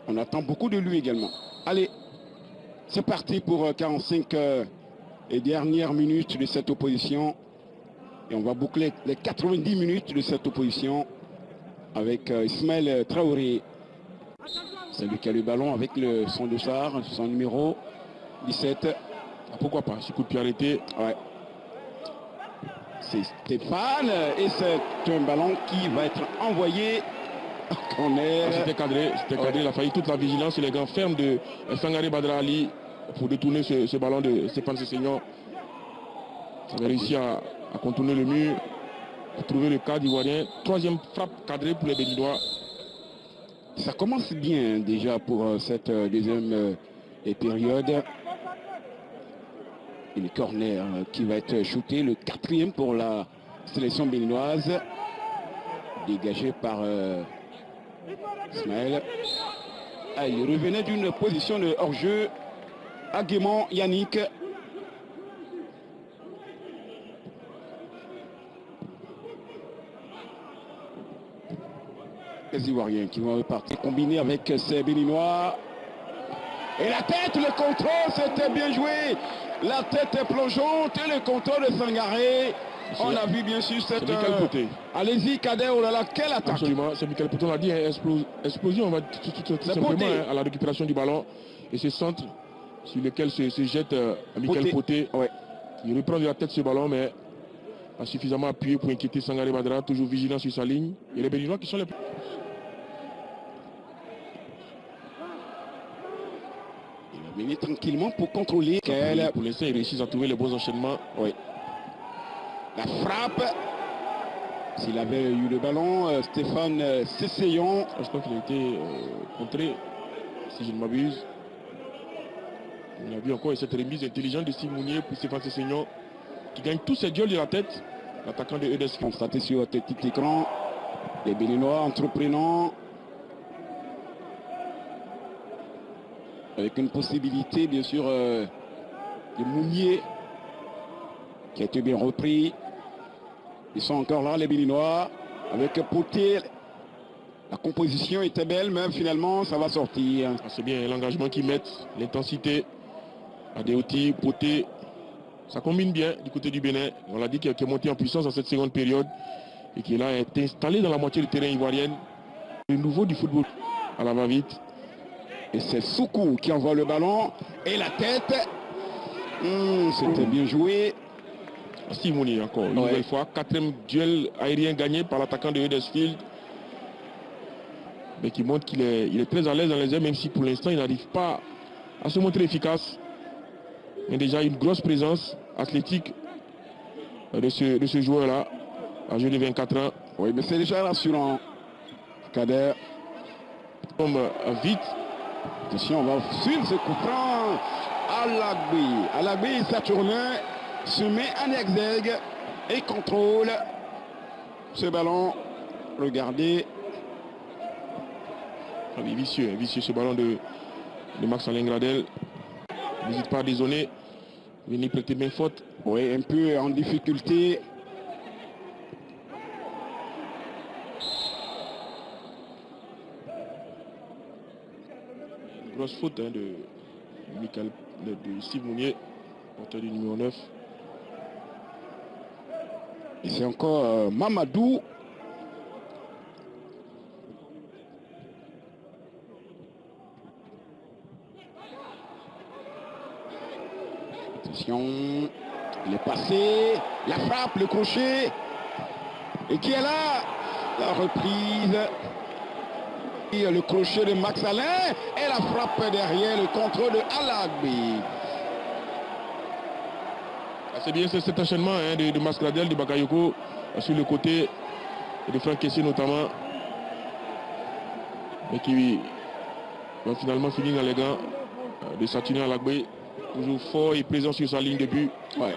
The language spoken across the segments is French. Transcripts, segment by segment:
On attend beaucoup de lui également. Allez, c'est parti pour 45 et dernières minutes de cette opposition. Et on va boucler les 90 minutes de cette opposition avec Ismaël Traoré. C'est lui qui a le ballon avec son dossard, son numéro 17. Ah, pourquoi pas, ce coup de pied arrêté. Ouais. C'est Stéphane et c'est un ballon qui va être envoyé en corner. Ah, c'était cadré, il a failli toute la vigilance et les gants fermes de Sangaré Badra Ali pour détourner ce ballon de Stéphane Sessegnon. Ça avait réussi à contourner le mur, à trouver le cadre ivoirien. Troisième frappe cadrée pour les Béninois. Ça commence bien déjà pour cette deuxième période. Et le corner qui va être shooté, le quatrième pour la sélection béninoise, dégagé par Ismaël. Ah, il revenait d'une position de hors-jeu. Aguemont Yannick. Les Ivoiriens qui vont repartir, combiner avec ces Béninois. Et la tête, le contrôle, c'était bien joué. La tête est plongeante et le contrôle de Sangaré. On a vu bien sûr cette... Allez-y, Kader, oh là là, quelle attaque. Absolument, c'est Michael Poté, on l'a dit, explosion, on va tout simplement à la récupération du ballon. Et ce centre sur lequel se jette Michael Poté. Ouais. Il reprend de la tête ce ballon, mais pas suffisamment appuyé pour inquiéter Sangaré Badra, toujours vigilant sur sa ligne. Et les Béninois qui sont les... Venir tranquillement pour contrôler. Pour l'instant, ils réussissent à trouver les bons enchaînements. Oui. La frappe. S'il avait eu le ballon, Stéphane Sessegnon. Je crois qu'il a été contré, si je ne m'abuse. On a vu encore cette remise intelligente de Steve Mounier pour Stéphane Sessegnon, qui gagne tous ses duels de la tête. L'attaquant de EDS. Constaté sur votre petit écran. Les Béninois entreprenants. Avec une possibilité, bien sûr, de Mounier, qui a été bien repris. Ils sont encore là, les Béninois, avec Poté. La composition était belle, mais finalement, ça va sortir. Ah, c'est bien l'engagement qu'ils mettent, l'intensité. Adéoti, Poté, ça combine bien du côté du Bénin. On l'a dit qu'il est monté en puissance dans cette seconde période et qu'il a été installé dans la moitié du terrain ivoirienne. Le nouveau du football à la va-vite. Et c'est Soukou qui envoie le ballon. Et la tête. C'était bien joué. Steve Mounier encore, une nouvelle fois. Quatrième duel aérien gagné par l'attaquant de Huddersfield. Mais qui montre qu'il est très à l'aise dans les airs, même si pour l'instant il n'arrive pas à se montrer efficace. Mais déjà une grosse présence athlétique de ce joueur-là, âgé de 24 ans. Oui, mais c'est déjà rassurant. Kader. Comme vite. Attention, on va suivre ce coup franc. Alagbi, Saturnin se met en exergue et contrôle ce ballon. Regardez. Ah oui, vicieux ce ballon de Max Alain Gradel. N'hésite pas à dézonner. Venir prêter main faute. Oui, un peu en difficulté. Grosse faute de Steve Mounier, porteur du numéro 9. Et c'est encore Mamadou. Attention, il est passé, la frappe, le crochet. Et qui est là? La reprise. Le crochet de Max Alain et la frappe derrière, le contrôle de Alagbi. C'est bien cet enchaînement de Max Gradel, de Bakayoko sur le côté et de Franck Kessé notamment, mais qui va finalement finir dans les gants de Saturnin Alagbi, toujours fort et présent sur sa ligne de but. Ouais.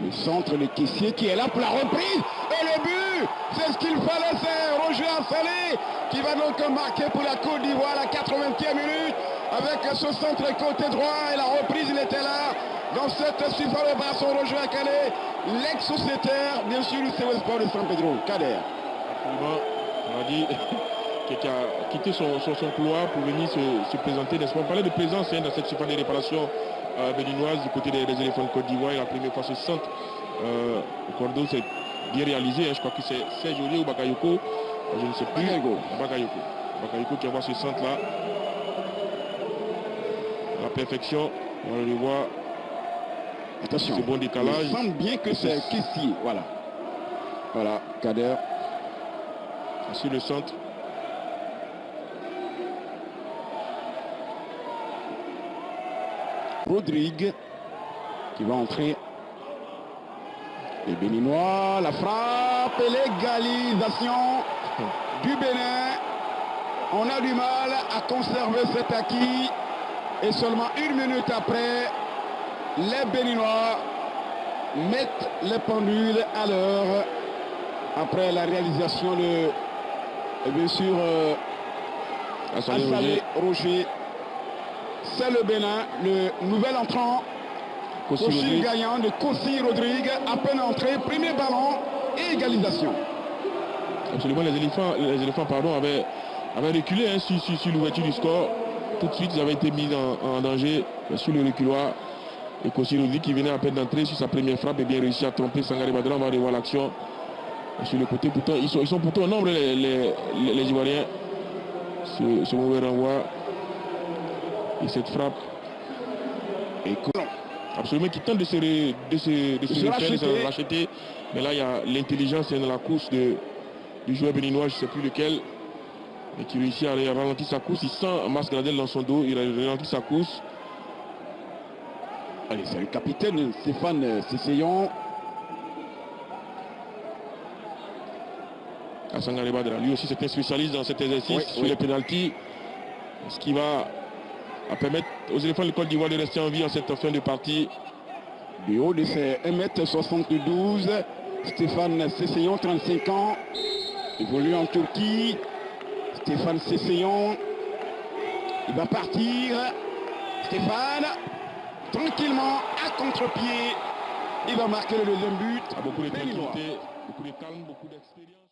Le centre, le caissier qui est là pour la reprise. Et le but, c'est ce qu'il fallait, c'est Roger Assalé qui va donc marquer pour la Côte d'Ivoire à la 80e minute avec ce centre côté droit et la reprise, il était là. dans cette super opération rejoint à Calais, l'ex-sociétaire, bien sûr, du CW Sport de San Pedro. Kader. Absolument, on a dit qui a quitté son couloir pour venir se présenter, n'est-ce pas? On parlait de présence dans cette surface de réparation béninoise du côté des éléphants de Côte d'Ivoire. La première fois ce centre au cordeau c'est bien réalisé. Je crois que c'est Serge Aurier ou Bakayoko. Je ne sais plus. Bakayoko qui envoie ce centre-là. La perfection, on le voit. Attention, c'est bon décalage. Il semble bien que c'est Kessie. Voilà. Voilà, Kader. Sur le centre. Rodrigue qui va entrer. Les Béninois, la frappe et l'égalisation du Bénin. On a du mal à conserver cet acquis. Et seulement 1 minute après, les Béninois mettent les pendules à l'heure. Après la réalisation de, bien sûr, Assalé Roger. C'est le Bénin, le nouvel entrant. Kossi gagnant de Kossi Rodrigue, à peine entré, premier ballon et égalisation. Absolument, les éléphants avaient reculé sur l'ouverture du score. Tout de suite, ils avaient été mis en danger sur le reculoir. Et Kossi Rodrigue qui venait à peine d'entrer sur sa première frappe et bien réussi à tromper Sangaré Badara. On va revoir l'action. Sur le côté, pourtant, ils sont pourtant au nombre, les Ivoiriens. Ce mauvais renvoi. Et cette frappe. Et absolument qui tente de se racheter. Mais là, il y a l'intelligence dans la course du joueur béninois, je ne sais plus lequel. Mais qui réussit à ralentir sa course. Il sent Mas Gradel dans son dos. Il ralentit sa course. Allez, c'est le capitaine Stéphane Sesseyon. Sangaré Badara, lui aussi c'est un spécialiste dans cet exercice sur les pénaltys. Ce qui va permettre aux éléphants de Côte d'Ivoire de rester en vie en cette fin de partie. Du haut de ses 1m72, Stéphane Sesseyon, 35 ans, évolue en Turquie. Stéphane Sesseyon, il va partir. Stéphane, tranquillement, à contre-pied, il va marquer le deuxième but. Beaucoup de tranquillité, beaucoup de calme, beaucoup d'expérience.